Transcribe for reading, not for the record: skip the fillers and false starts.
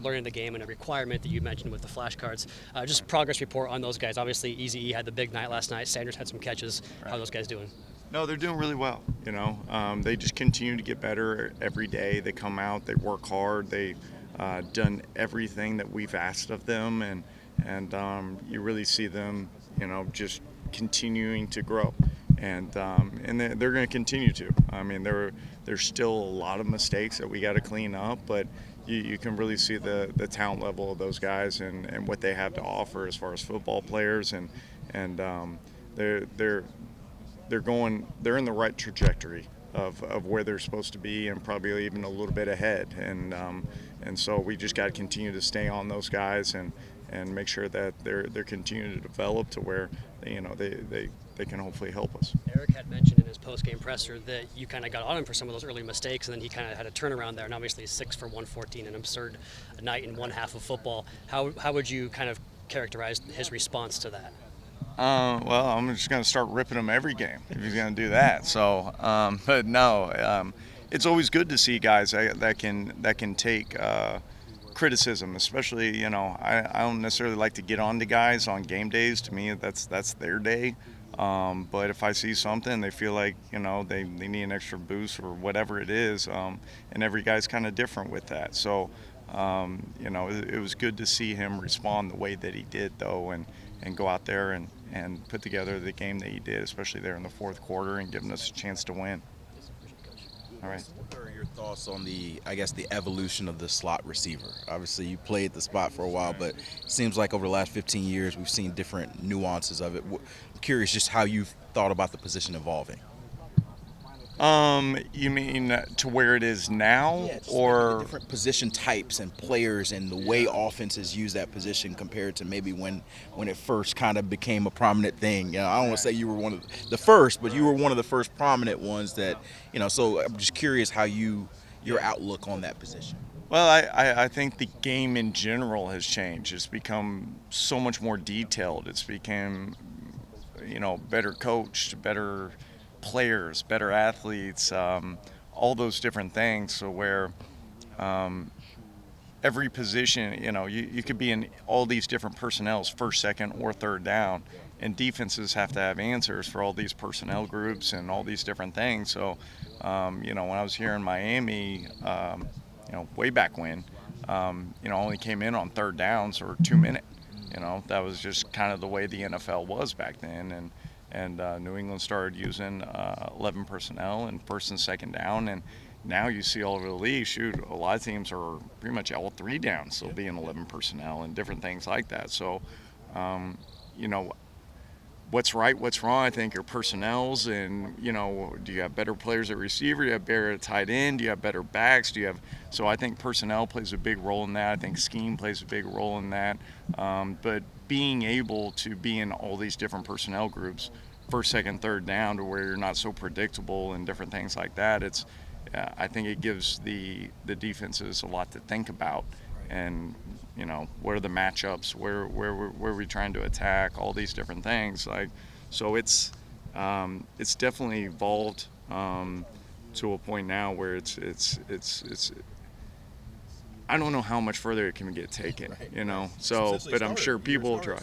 learning the game and a requirement that you mentioned with the flashcards. Just progress report on those guys. Obviously, Eazy-E had the big night last night. Sanders had some catches. How are those guys doing? No, they're doing really well. They just continue to get better every day. They come out, they work hard, they done everything that we've asked of them, and you really see them, just continuing to grow, and they're going to continue to. I mean, there's still a lot of mistakes that we got to clean up, but you can really see the talent level of those guys and what they have to offer as far as football players, and they're they're in the right trajectory of where they're supposed to be, and probably even a little bit ahead, and so we just got to continue to stay on those guys and make sure that they're continuing to develop to where they can hopefully help us. Eric had mentioned in his post-game presser that you kind of got on him for some of those early mistakes, and then he kind of had a turnaround there, and obviously 6 for 114, an absurd night in one half of football. How would you kind of characterize his response to that? Well, I'm just going to start ripping him every game if he's going to do that. So, but no, it's always good to see guys that can take criticism, especially I don't necessarily like to get on to guys on game days. To me, that's their day. But if I see something, they feel like they need an extra boost or whatever it is, and every guy's kind of different with that. So, it was good to see him respond the way that he did, though, and go out there and put together the game that he did, especially there in the fourth quarter, and giving us a chance to win. All right. What are your thoughts on the evolution of the slot receiver? Obviously, you played the spot for a while, but it seems like over the last 15 years, we've seen different nuances of it. I'm curious just how you've thought about the position evolving. You mean to where it is now, Yeah, just or the different position types and players and the way offenses use that position compared to maybe when it first kind of became a prominent thing. I don't want to say you were one of the first, but you were one of the first prominent ones that, so I'm just curious how your outlook on that position. Well, I think the game in general has changed. It's become so much more detailed. It's become, better coached, better players, better athletes, all those different things. So where every position, you could be in all these different personnels, first, second, or third down, and defenses have to have answers for all these personnel groups and all these different things. So, when I was here in Miami, way back when, only came in on third downs or 2 minute. That was just kind of the way the NFL was back then, and New England started using 11 personnel and first and second down, and now you see all over the league, a lot of teams are pretty much all 3 downs still being 11 personnel and different things like that. So, what's right, what's wrong, I think, are personnels, and, do you have better players at receiver? Do you have better at tight end? Do you have better backs? So I think personnel plays a big role in that. I think scheme plays a big role in that. But being able to be in all these different personnel groups, first, second, third down, to where you're not so predictable and different things like that, I think it gives the defenses a lot to think about. And, what are the matchups? Where are we trying to attack? All these different things. So it's definitely evolved to a point now where it's I don't know how much further it can get taken, Right. So, Essentially, but I'm sure people will try.